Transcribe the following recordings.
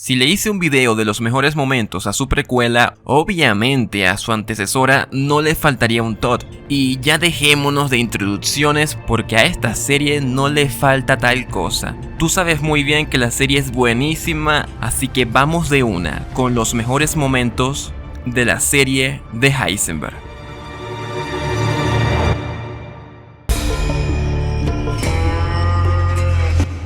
Si le hice un video de los mejores momentos a su precuela, obviamente a su antecesora no le faltaría un Todd. Y ya dejémonos de introducciones porque a esta serie no le falta tal cosa. Tú sabes muy bien que la serie es buenísima, así que vamos de una con los mejores momentos de la serie de Heisenberg.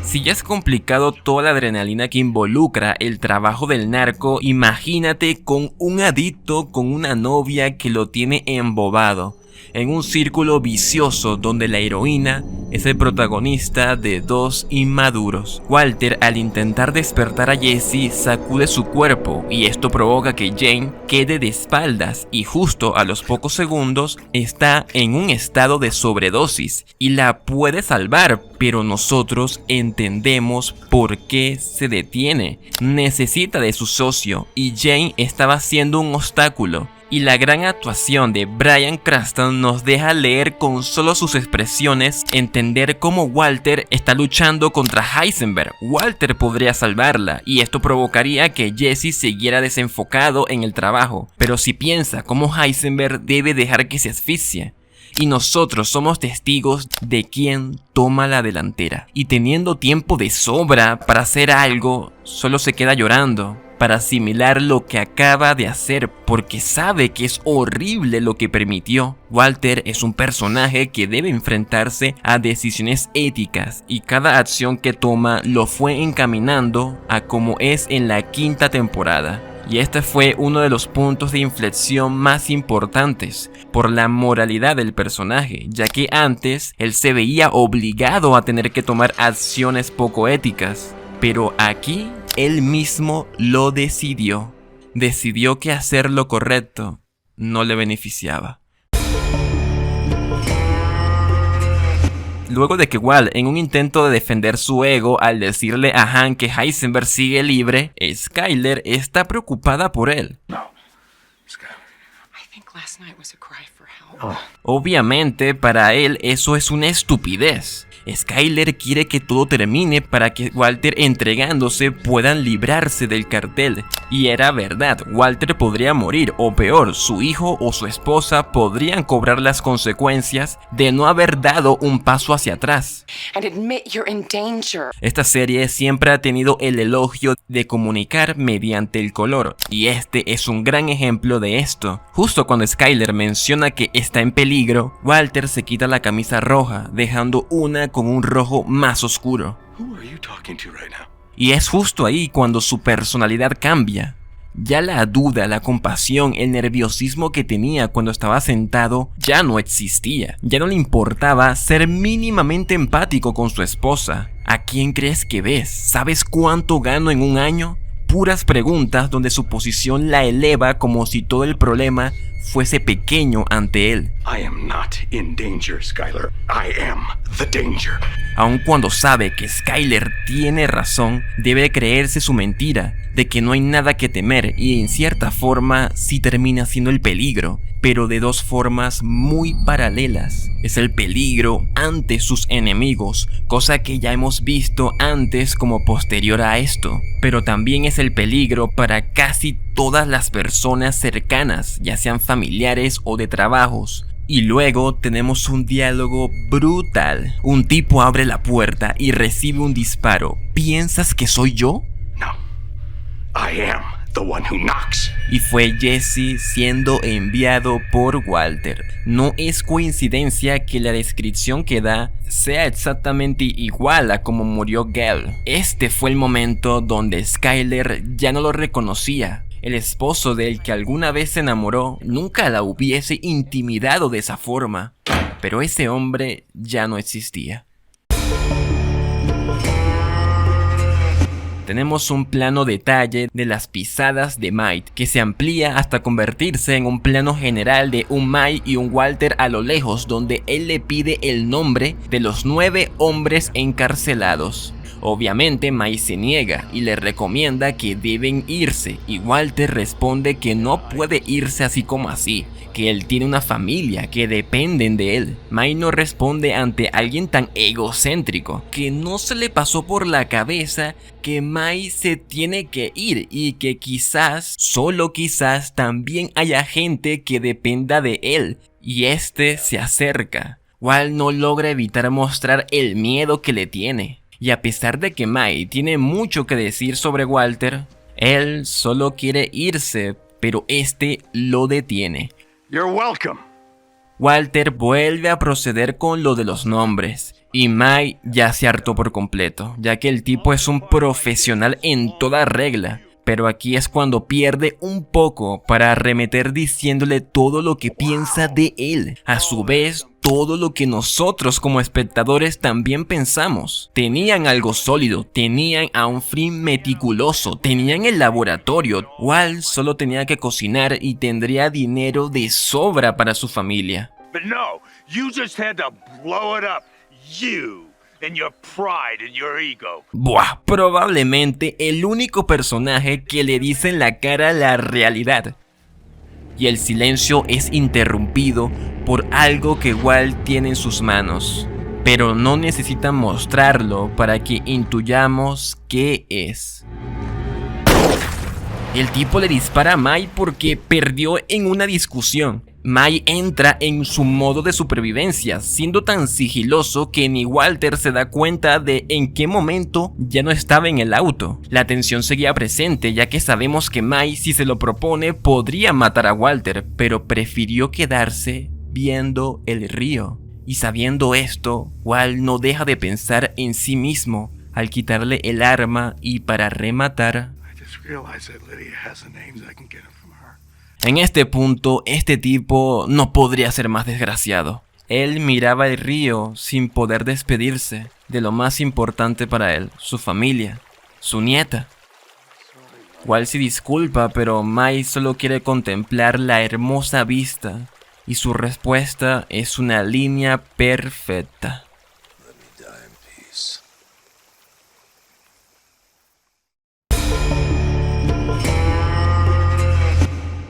Si ya es complicado toda la adrenalina que involucra el trabajo del narco, imagínate con un adicto con una novia que lo tiene embobado, en un círculo vicioso donde la heroína es el protagonista de dos inmaduros. Walter, al intentar despertar a Jesse, sacude su cuerpo y esto provoca que Jane quede de espaldas y justo a los pocos segundos está en un estado de sobredosis y la puede salvar, pero nosotros entendemos por qué se detiene. Necesita de su socio y Jane estaba siendo un obstáculo. Y la gran actuación de Bryan Cranston nos deja leer con solo sus expresiones, entender cómo Walter está luchando contra Heisenberg. Walter podría salvarla y esto provocaría que Jesse siguiera desenfocado en el trabajo. Pero si piensa cómo Heisenberg debe dejar que se asfixie. Y nosotros somos testigos de quién toma la delantera. Y teniendo tiempo de sobra para hacer algo, solo se queda llorando para asimilar lo que acaba de hacer porque sabe que es horrible lo que permitió. Walter es un personaje que debe enfrentarse a decisiones éticas y cada acción que toma lo fue encaminando a como es en la quinta temporada. Y este fue uno de los puntos de inflexión más importantes por la moralidad del personaje, ya que antes él se veía obligado a tener que tomar acciones poco éticas, pero aquí él mismo lo decidió. Decidió que hacer lo correcto no le beneficiaba. Luego de que Walt, en un intento de defender su ego al decirle a Han que Heisenberg sigue libre, Skyler está preocupada por él. Obviamente para él eso es una estupidez. Skyler quiere que todo termine para que Walter entregándose puedan librarse del cartel. Y era verdad, Walter podría morir o peor, su hijo o su esposa podrían cobrar las consecuencias de no haber dado un paso hacia atrás. Esta serie siempre ha tenido el elogio de comunicar mediante el color y este es un gran ejemplo de esto. Justo cuando Skyler menciona que está en peligro, Walter se quita la camisa roja dejando una con un rojo más oscuro. Y es justo ahí cuando su personalidad cambia. Ya la duda, la compasión, el nerviosismo que tenía cuando estaba sentado ya no existía. Ya no le importaba ser mínimamente empático con su esposa. ¿A quién crees que ves? ¿Sabes cuánto gano en un año? Puras preguntas donde su posición la eleva como si todo el problema fuese pequeño ante él. I am not in danger, Skyler. I am the danger. Aun cuando sabe que Skyler tiene razón, debe creerse su mentira, de que no hay nada que temer y en cierta forma sí termina siendo el peligro, pero de dos formas muy paralelas. Es el peligro ante sus enemigos, cosa que ya hemos visto antes como posterior a esto, pero también es el peligro para casi todas las personas cercanas, ya sean familiares o de trabajos. Y luego tenemos un diálogo brutal. Un tipo abre la puerta y recibe un disparo. ¿Piensas que soy yo? No, I am the one who knocks. Y fue Jesse siendo enviado por Walter. No es coincidencia que la descripción que da sea exactamente igual a como murió Gale. Este fue el momento donde Skyler ya no lo reconocía. El esposo del que alguna vez se enamoró nunca la hubiese intimidado de esa forma, pero ese hombre ya no existía. Tenemos un plano detalle de las pisadas de Might, que se amplía hasta convertirse en un plano general de un Might y un Walter a lo lejos, donde él le pide el nombre de los 9 hombres encarcelados. Obviamente Mai se niega y le recomienda que deben irse, y Walter responde que no puede irse así como así, que él tiene una familia que dependen de él. Mai no responde ante alguien tan egocéntrico, que no se le pasó por la cabeza que Mai se tiene que ir y que quizás, solo quizás, también haya gente que dependa de él, y este se acerca. Walt no logra evitar mostrar el miedo que le tiene. Y a pesar de que Mai tiene mucho que decir sobre Walter, él solo quiere irse, pero este lo detiene. You're welcome. Walter vuelve a proceder con lo de los nombres, y Mai ya se hartó por completo, ya que el tipo es un profesional en toda regla. Pero aquí es cuando pierde un poco para arremeter diciéndole todo lo que piensa de él. A su vez, todo lo que nosotros como espectadores también pensamos. Tenían algo sólido, tenían a un Flynn meticuloso, tenían el laboratorio. Walt solo tenía que cocinar y tendría dinero de sobra para su familia. But no, you just had to blow it up. You and your pride and your ego. Buah, probablemente el único personaje que le dice en la cara la realidad. Y el silencio es interrumpido por algo que Walt tiene en sus manos, pero no necesita mostrarlo para que intuyamos qué es. El tipo le dispara a Mai porque perdió en una discusión. Mai entra en su modo de supervivencia, siendo tan sigiloso que ni Walter se da cuenta de en qué momento ya no estaba en el auto. La tensión seguía presente, ya que sabemos que Mai, si se lo propone, podría matar a Walter, pero prefirió quedarse viendo el río. Y sabiendo esto, Walt no deja de pensar en sí mismo al quitarle el arma y para rematar. En este punto, este tipo no podría ser más desgraciado. Él miraba el río sin poder despedirse de lo más importante para él, su familia, su nieta. Walt se disculpa, pero Mai solo quiere contemplar la hermosa vista y su respuesta es una línea perfecta.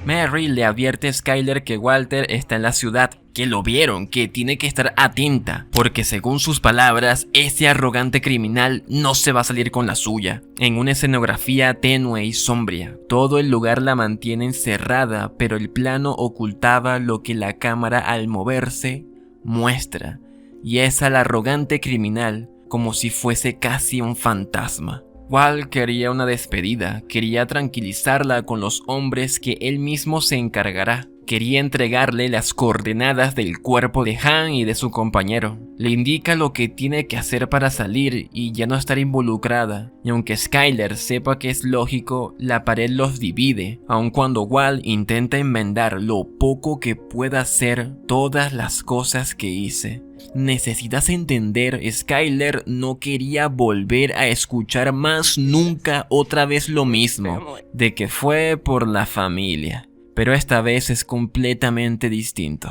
Mary le advierte a Skyler que Walter está en la ciudad, que lo vieron, que tiene que estar atenta, porque según sus palabras, ese arrogante criminal no se va a salir con la suya. En una escenografía tenue y sombria, todo el lugar la mantiene encerrada, pero el plano ocultaba lo que la cámara al moverse muestra, y es al arrogante criminal como si fuese casi un fantasma. Walt quería una despedida, quería tranquilizarla con los hombres que él mismo se encargará. Quería entregarle las coordenadas del cuerpo de Han y de su compañero. Le indica lo que tiene que hacer para salir y ya no estar involucrada. Y aunque Skyler sepa que es lógico, la pared los divide, aun cuando Walt intenta enmendar lo poco que pueda hacer todas las cosas que hice. Necesitas entender, Skyler no quería volver a escuchar más nunca otra vez lo mismo, de que fue por la familia. Pero esta vez es completamente distinto.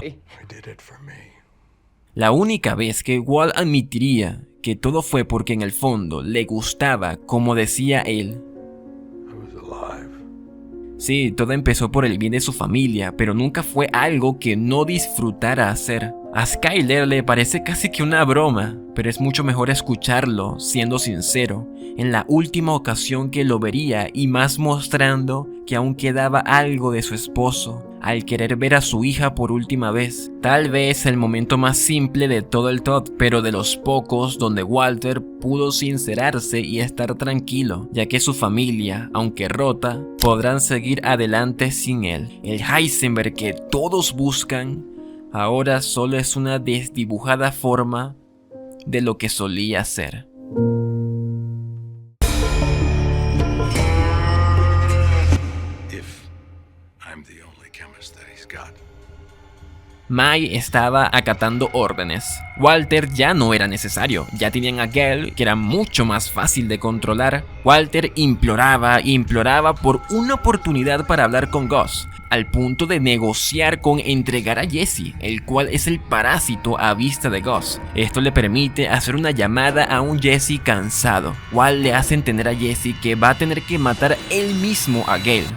La única vez que Walt admitiría que todo fue porque en el fondo le gustaba, como decía él. Sí, todo empezó por el bien de su familia, pero nunca fue algo que no disfrutara hacer. A Skyler le parece casi que una broma, pero es mucho mejor escucharlo, siendo sincero, en la última ocasión que lo vería y más mostrando que aún quedaba algo de su esposo, al querer ver a su hija por última vez. Tal vez el momento más simple de todo el Todd, pero de los pocos donde Walter pudo sincerarse y estar tranquilo, ya que su familia, aunque rota, podrán seguir adelante sin él. El Heisenberg que todos buscan, ahora solo es una desdibujada forma de lo que solía ser. Mai estaba acatando órdenes. Walter ya no era necesario, ya tenían a Gale, que era mucho más fácil de controlar. Walter imploraba por una oportunidad para hablar con Gus, al punto de negociar con entregar a Jesse, el cual es el parásito a vista de Gus. Esto le permite hacer una llamada a un Jesse cansado. Walt le hace entender a Jesse que va a tener que matar él mismo a Gale.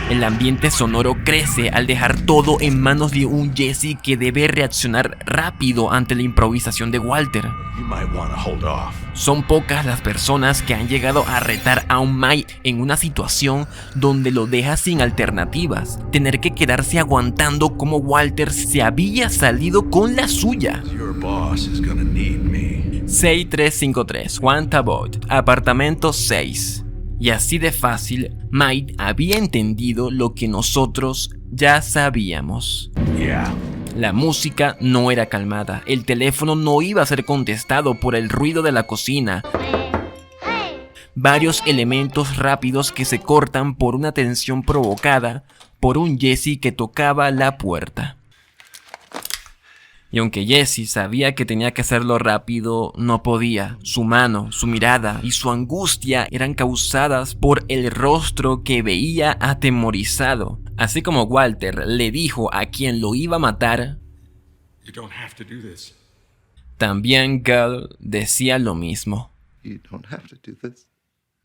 El ambiente sonoro crece al dejar todo en manos de un Jesse que debe reaccionar rápido ante la improvisación de Walter. Son pocas las personas que han llegado a retar a un Mike en una situación donde lo deja sin alternativas, tener que quedarse aguantando como Walter se había salido con la suya. 6353 Juan Tabot, apartamento 6. Y así de fácil, Mike había entendido lo que nosotros ya sabíamos. La música no era calmada, el teléfono no iba a ser contestado por el ruido de la cocina. Varios elementos rápidos que se cortan por una tensión provocada por un Jesse que tocaba la puerta. Y aunque Jesse sabía que tenía que hacerlo rápido, no podía. Su mano, su mirada y su angustia eran causadas por el rostro que veía atemorizado. Así como Walter le dijo a quien lo iba a matar, también Gale decía lo mismo.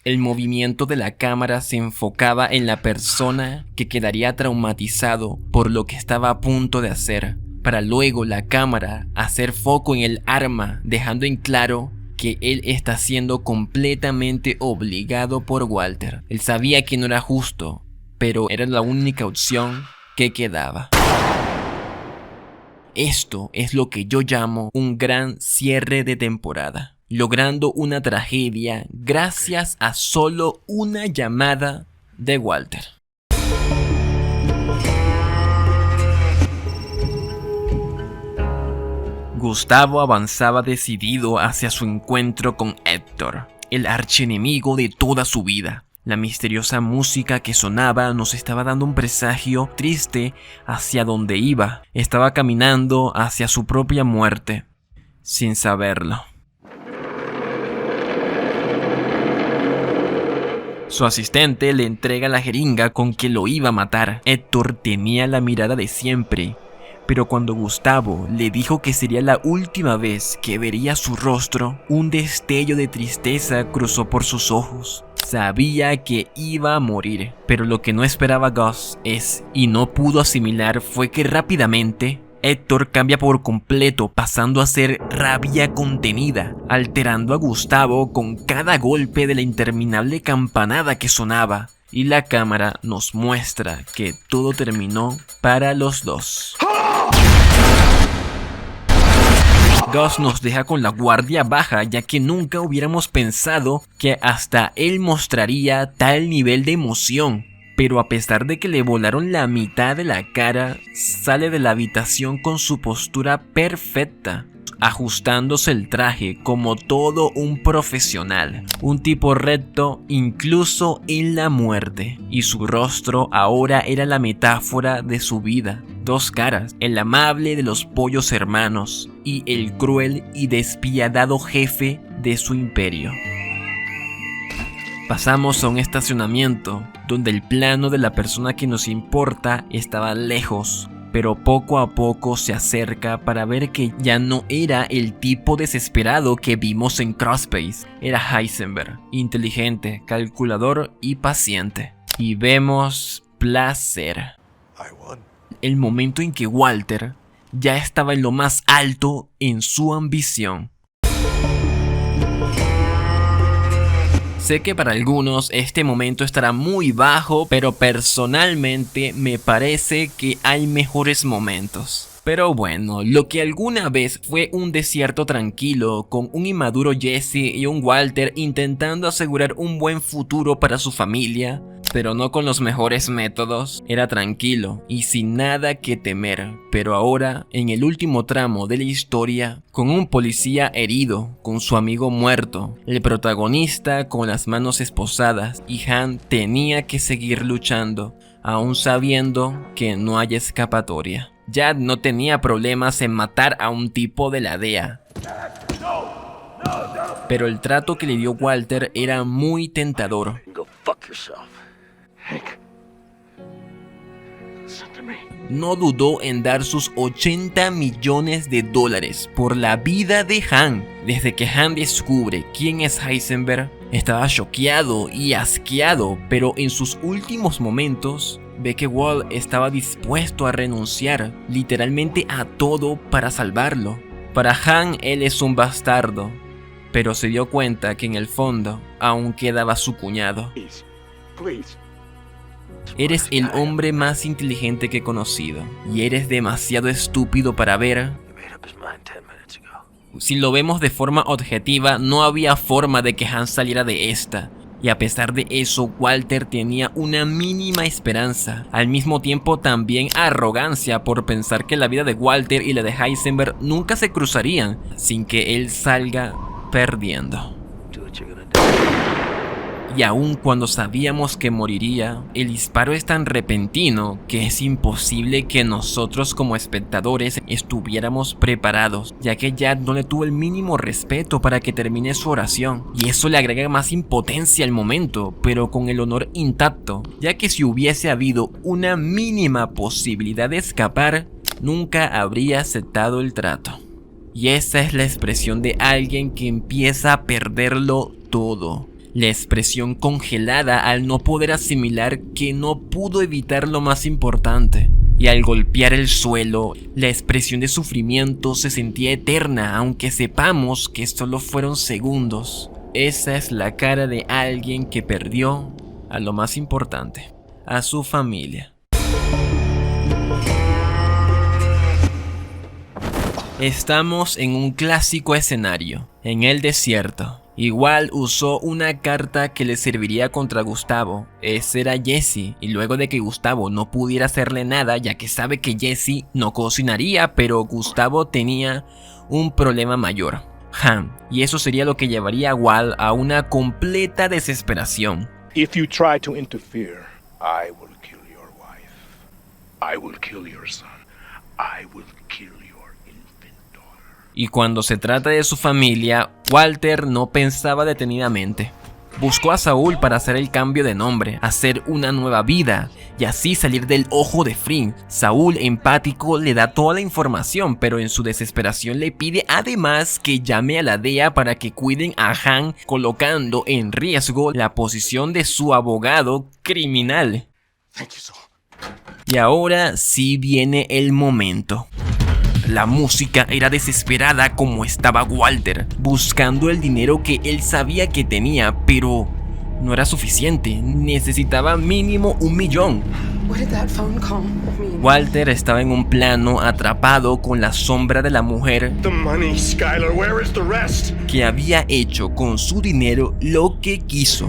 El movimiento de la cámara se enfocaba en la persona que quedaría traumatizado por lo que estaba a punto de hacer, para luego la cámara hacer foco en el arma, dejando en claro que él está siendo completamente obligado por Walter. Él sabía que no era justo, pero era la única opción que quedaba. Esto es lo que yo llamo un gran cierre de temporada, logrando una tragedia gracias a solo una llamada de Walter. Gustavo avanzaba decidido hacia su encuentro con Héctor, el archienemigo de toda su vida. La misteriosa música que sonaba nos estaba dando un presagio triste hacia donde iba. Estaba caminando hacia su propia muerte, sin saberlo. Su asistente le entrega la jeringa con que lo iba a matar. Héctor tenía la mirada de siempre, pero cuando Gustavo le dijo que sería la última vez que vería su rostro, un destello de tristeza cruzó por sus ojos. Sabía que iba a morir, pero lo que no esperaba Gus y no pudo asimilar fue que rápidamente Héctor cambia por completo, pasando a ser rabia contenida, alterando a Gustavo con cada golpe de la interminable campanada que sonaba. Y la cámara nos muestra que todo terminó para los dos. Gus nos deja con la guardia baja, ya que nunca hubiéramos pensado que hasta él mostraría tal nivel de emoción. Pero a pesar de que le volaron la mitad de la cara, sale de la habitación con su postura perfecta, ajustándose el traje como todo un profesional, un tipo recto incluso en la muerte, y su rostro ahora era la metáfora de su vida. Dos caras, el amable de los pollos hermanos y el cruel y despiadado jefe de su imperio. Pasamos a un estacionamiento donde el plano de la persona que nos importa estaba lejos, pero poco a poco se acerca para ver que ya no era el tipo desesperado que vimos en Crossbase. Era Heisenberg, inteligente, calculador y paciente. Y vemos placer. El momento en que Walter ya estaba en lo más alto en su ambición. Sé que para algunos este momento estará muy bajo, pero personalmente me parece que hay mejores momentos. Pero bueno, lo que alguna vez fue un desierto tranquilo, con un inmaduro Jesse y un Walter intentando asegurar un buen futuro para su familia, pero no con los mejores métodos, era tranquilo y sin nada que temer. Pero ahora, en el último tramo de la historia, con un policía herido, con su amigo muerto, el protagonista con las manos esposadas, y Han tenía que seguir luchando, aún sabiendo que no hay escapatoria. Jad no tenía problemas en matar a un tipo de la DEA. Pero el trato que le dio Walter era muy tentador. Go fuck yourself. Hank. Listen to me. No dudó en dar sus $80 millones por la vida de Han. Desde que Han descubre quién es Heisenberg, estaba choqueado y asqueado, pero en sus últimos momentos ve que Walt estaba dispuesto a renunciar literalmente a todo para salvarlo. Para Han, él es un bastardo, pero se dio cuenta que en el fondo aún quedaba su cuñado. Please. Please. Eres el hombre más inteligente que he conocido, y eres demasiado estúpido para ver. He made up his mind 10 minutes ago. Si lo vemos de forma objetiva, no había forma de que Han saliera de esta. Y a pesar de eso, Walter tenía una mínima esperanza. Al mismo tiempo también arrogancia por pensar que la vida de Walter y la de Heisenberg nunca se cruzarían sin que él salga perdiendo. Do what you're gonna do. Y aun cuando sabíamos que moriría, el disparo es tan repentino que es imposible que nosotros como espectadores estuviéramos preparados, ya que Jad no le tuvo el mínimo respeto para que termine su oración, y eso le agrega más impotencia al momento, pero con el honor intacto, ya que si hubiese habido una mínima posibilidad de escapar, nunca habría aceptado el trato. Y esa es la expresión de alguien que empieza a perderlo todo. La expresión congelada al no poder asimilar que no pudo evitar lo más importante. Y al golpear el suelo, la expresión de sufrimiento se sentía eterna, aunque sepamos que solo fueron segundos. Esa es la cara de alguien que perdió a lo más importante, a su familia. Estamos en un clásico escenario, en el desierto. Igual usó una carta que le serviría contra Gustavo. Ese era Jesse, y luego de que Gustavo no pudiera hacerle nada, ya que sabe que Jesse no cocinaría, pero Gustavo tenía un problema mayor, Han, y eso sería lo que llevaría a Walt a una completa desesperación. If you try to interfere, I will kill your wife. I will kill your son. I will kill your infant daughter. Y cuando se trata de su familia, Walter no pensaba detenidamente. Buscó a Saúl para hacer el cambio de nombre, hacer una nueva vida y así salir del ojo de Fring. Saúl, empático, le da toda la información, pero en su desesperación le pide además que llame a la DEA para que cuiden a Han, colocando en riesgo la posición de su abogado criminal. Thank you, Saul. Y ahora sí viene el momento. La música era desesperada como estaba Walter, buscando el dinero que él sabía que tenía, pero no era suficiente, necesitaba mínimo $1 millón. What did that phone call mean? Walter estaba en un plano atrapado con la sombra de la mujer The money, Skylar. Where is the rest? que había hecho con su dinero lo que quiso.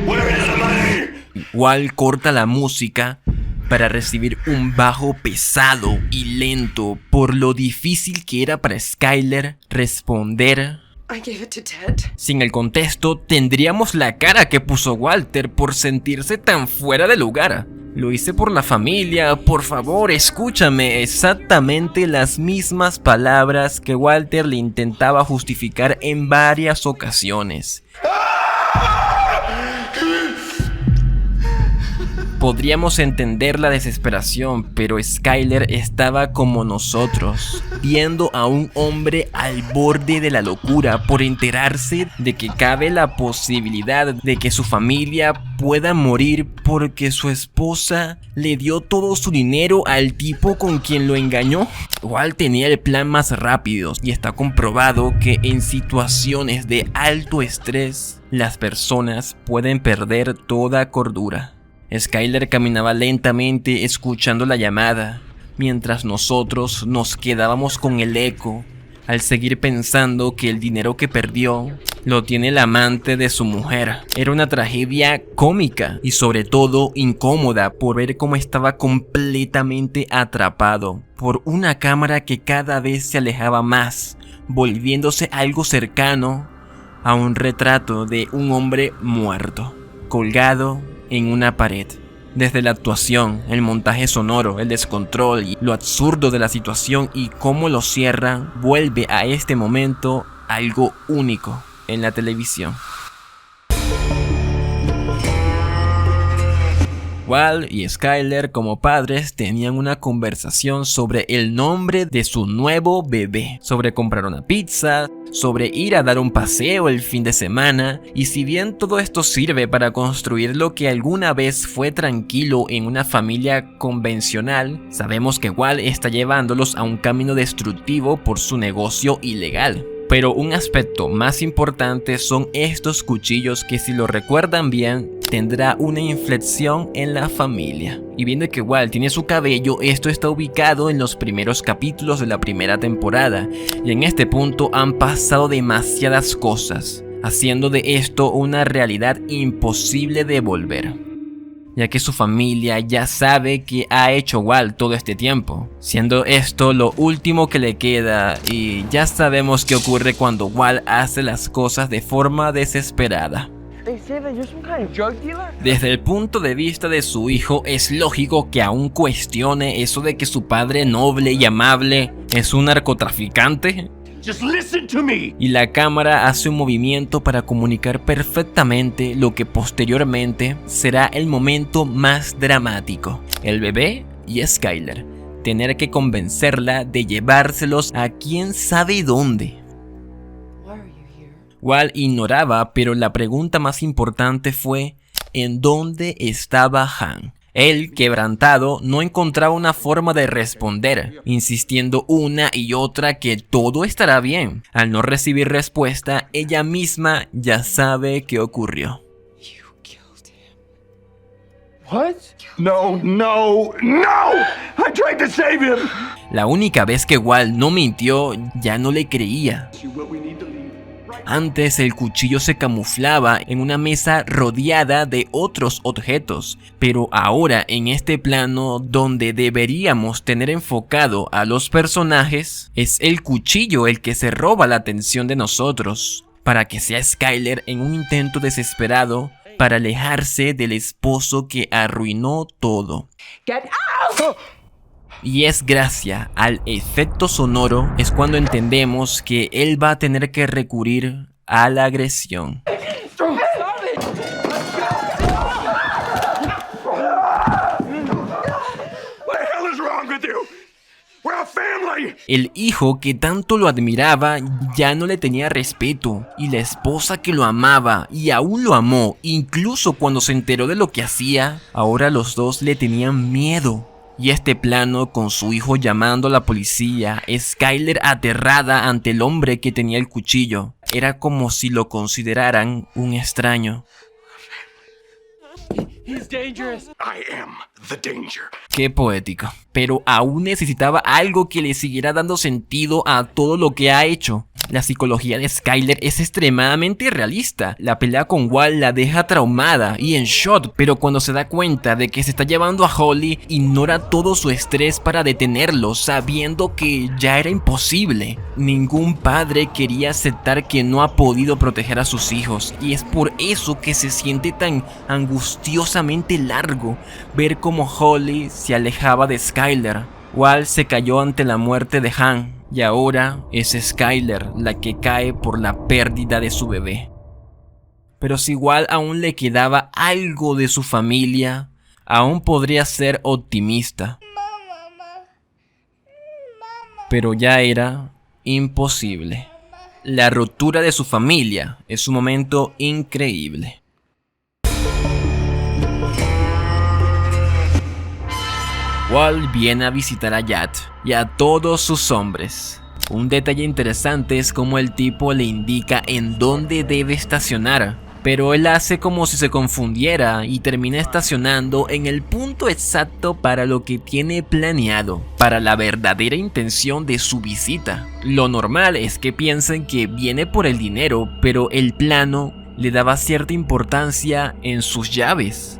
Where is the money? Walt corta la música para recibir un bajo pesado y lento por lo difícil que era para Skylar responder. I gave it to Ted. Sin el contexto, tendríamos la cara que puso Walter por sentirse tan fuera de lugar. Lo hice por la familia, por favor, escúchame. Exactamente las mismas palabras que Walter le intentaba justificar en varias ocasiones. Podríamos entender la desesperación, pero Skylar estaba como nosotros, viendo a un hombre al borde de la locura por enterarse de que cabe la posibilidad de que su familia pueda morir porque su esposa le dio todo su dinero al tipo con quien lo engañó. Walt tenía el plan más rápido y está comprobado que en situaciones de alto estrés las personas pueden perder toda cordura. Skylar caminaba lentamente escuchando la llamada, mientras nosotros nos quedábamos con el eco, al seguir pensando que el dinero que perdió lo tiene el amante de su mujer. Era una tragedia cómica y sobre todo incómoda por ver cómo estaba completamente atrapado por una cámara que cada vez se alejaba más, volviéndose algo cercano a un retrato de un hombre muerto, colgado en una pared, Desde la actuación, el montaje sonoro, el descontrol y lo absurdo de la situación y cómo lo cierra, vuelve a este momento algo único en la televisión. Walt y Skyler como padres tenían una conversación sobre el nombre de su nuevo bebé, sobre comprar una pizza, sobre ir a dar un paseo el fin de semana, y si bien todo esto sirve para construir lo que alguna vez fue tranquilo en una familia convencional, sabemos que Walt está llevándolos a un camino destructivo por su negocio ilegal. Pero un aspecto más importante son estos cuchillos que, si lo recuerdan bien, tendrá una inflexión en la familia. Y viendo que Walt tiene su cabello, esto está ubicado en los primeros capítulos de la primera temporada, y en este punto han pasado demasiadas cosas, haciendo de esto una realidad imposible de volver, ya que su familia ya sabe que ha hecho Walt todo este tiempo, siendo esto lo último que le queda, y ya sabemos qué ocurre cuando Walt hace las cosas de forma desesperada. Desde el punto de vista de su hijo, es lógico que aún cuestione eso de que su padre noble y amable es un narcotraficante. Just listen to me! Y la cámara hace un movimiento para comunicar perfectamente lo que posteriormente será el momento más dramático: el bebé y Skyler tener que convencerla de llevárselos a quién sabe dónde. Walt ignoraba, pero la pregunta más importante fue: ¿en dónde estaba Han? Él, quebrantado, no encontraba una forma de responder, insistiendo una y otra que todo estará bien. Al no recibir respuesta, ella misma ya sabe qué ocurrió. What? No, no, no! I tried to save him! La única vez que Walt no mintió, ya no le creía. Antes el cuchillo se camuflaba en una mesa rodeada de otros objetos, pero ahora en este plano donde deberíamos tener enfocado a los personajes, es el cuchillo el que se roba la atención de nosotros, para que sea Skyler en un intento desesperado para alejarse del esposo que arruinó todo. Get out! Y es gracias al efecto sonoro es cuando entendemos que él va a tener que recurrir a la agresión. El hijo que tanto lo admiraba ya no le tenía respeto, y la esposa que lo amaba y aún lo amó, incluso cuando se enteró de lo que hacía, ahora los dos le tenían miedo. Y este plano con su hijo llamando a la policía, Skyler aterrada ante el hombre que tenía el cuchillo, era como si lo consideraran un extraño. I am the danger. Qué poético. Pero aún necesitaba algo que le siguiera dando sentido a todo lo que ha hecho. La psicología de Skyler es extremadamente realista. La pelea con Walt la deja traumada y en shock, pero cuando se da cuenta de que se está llevando a Holly, ignora todo su estrés para detenerlo, sabiendo que ya era imposible. Ningún padre quería aceptar que no ha podido proteger a sus hijos, y es por eso que se siente tan angustiosamente largo ver cómo Holly se alejaba de Skyler. Walt se cayó ante la muerte de Han, y ahora es Skyler la que cae por la pérdida de su bebé. Pero si Walt aún le quedaba algo de su familia, aún podría ser optimista. Pero ya era imposible. La ruptura de su familia es un momento increíble. Walt viene a visitar a Yat y a todos sus hombres. Un detalle interesante es cómo el tipo le indica en dónde debe estacionar, pero él hace como si se confundiera y termina estacionando en el punto exacto para lo que tiene planeado, para la verdadera intención de su visita. Lo normal es que piensen que viene por el dinero, pero el plano le daba cierta importancia en sus llaves.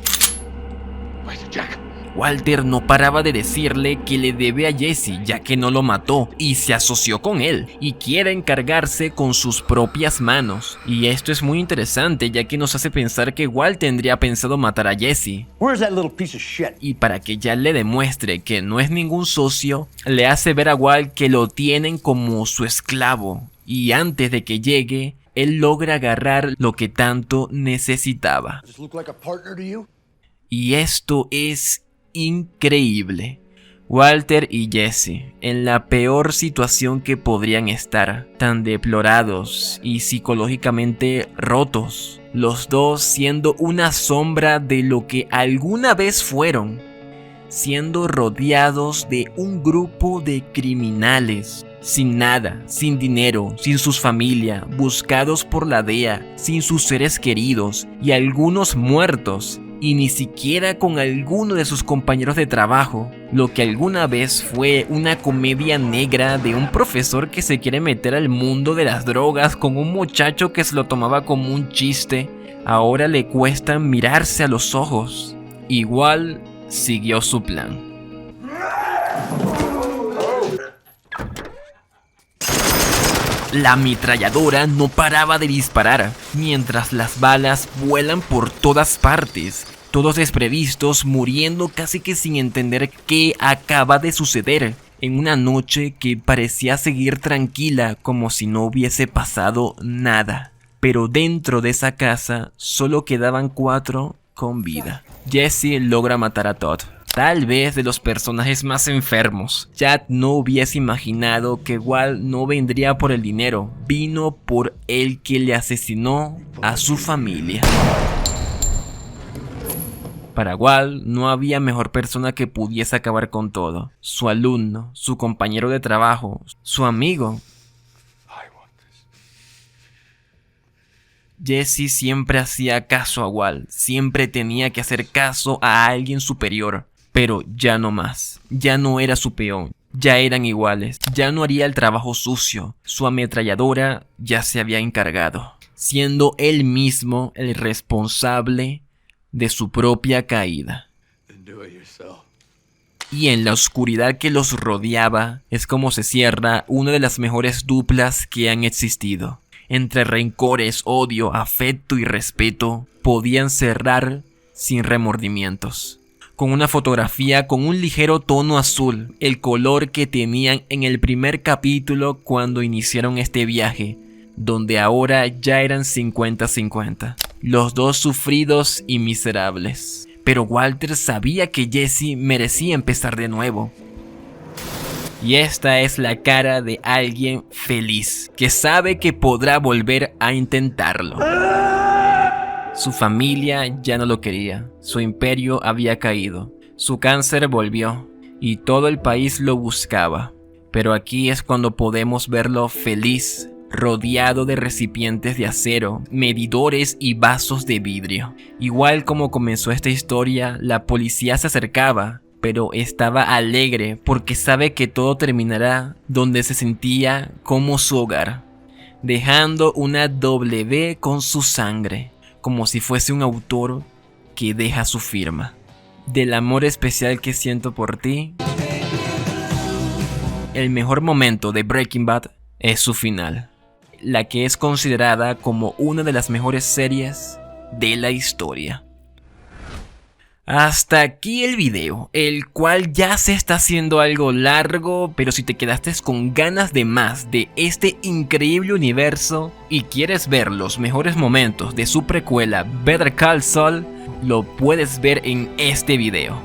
Wait, Jack. Walter no paraba de decirle que le debe a Jesse ya que no lo mató y se asoció con él y quiere encargarse con sus propias manos. Y esto es muy interesante ya que nos hace pensar que Walt tendría pensado matar a Jesse. Where's that little piece of shit? Y para que ya le demuestre que no es ningún socio, le hace ver a Walt que lo tienen como su esclavo. Y antes de que llegue, él logra agarrar lo que tanto necesitaba. Does this look like a partner to you? Y esto es increíble. Walter y Jesse, en la peor situación que podrían estar, tan deplorados y psicológicamente rotos, los dos siendo una sombra de lo que alguna vez fueron, siendo rodeados de un grupo de criminales, sin nada, sin dinero, sin sus familias, buscados por la DEA, sin sus seres queridos y algunos muertos, y ni siquiera con alguno de sus compañeros de trabajo, lo que alguna vez fue una comedia negra de un profesor que se quiere meter al mundo de las drogas con un muchacho que se lo tomaba como un chiste, ahora le cuesta mirarse a los ojos. Igual siguió su plan. La ametralladora no paraba de disparar, mientras las balas vuelan por todas partes, todos desprevistos, muriendo casi que sin entender qué acaba de suceder, en una noche que parecía seguir tranquila como si no hubiese pasado nada. Pero dentro de esa casa solo quedaban 4 con vida. Jesse logra matar a Todd. Tal vez de los personajes más enfermos. Chad no hubiese imaginado que Walt no vendría por el dinero, vino por el que le asesinó a su familia. Para Walt no había mejor persona que pudiese acabar con todo. Su alumno, su compañero de trabajo, su amigo. Jesse siempre hacía caso a Walt, siempre tenía que hacer caso a alguien superior. Pero ya no más, ya no era su peón, ya eran iguales, ya no haría el trabajo sucio, su ametralladora ya se había encargado, siendo él mismo el responsable de su propia caída. Y en la oscuridad que los rodeaba es como se cierra una de las mejores duplas que han existido. Entre rencores, odio, afecto y respeto, podían cerrar sin remordimientos. Con una fotografía con un ligero tono azul, el color que tenían en el primer capítulo cuando iniciaron este viaje, donde ahora ya eran 50-50. Los dos sufridos y miserables. Pero Walter sabía que Jesse merecía empezar de nuevo. Y esta es la cara de alguien feliz, que sabe que podrá volver a intentarlo. Su familia ya no lo quería, su imperio había caído, su cáncer volvió y todo el país lo buscaba. Pero aquí es cuando podemos verlo feliz, rodeado de recipientes de acero, medidores y vasos de vidrio. Igual como comenzó esta historia, la policía se acercaba, pero estaba alegre porque sabe que todo terminará donde se sentía como su hogar, dejando una W con su sangre, como si fuese un autor que deja su firma. Del amor especial que siento por ti, el mejor momento de Breaking Bad es su final, la que es considerada como una de las mejores series de la historia. Hasta aquí el video, el cual ya se está haciendo algo largo, pero si te quedaste con ganas de más de este increíble universo y quieres ver los mejores momentos de su precuela Better Call Saul, lo puedes ver en este video.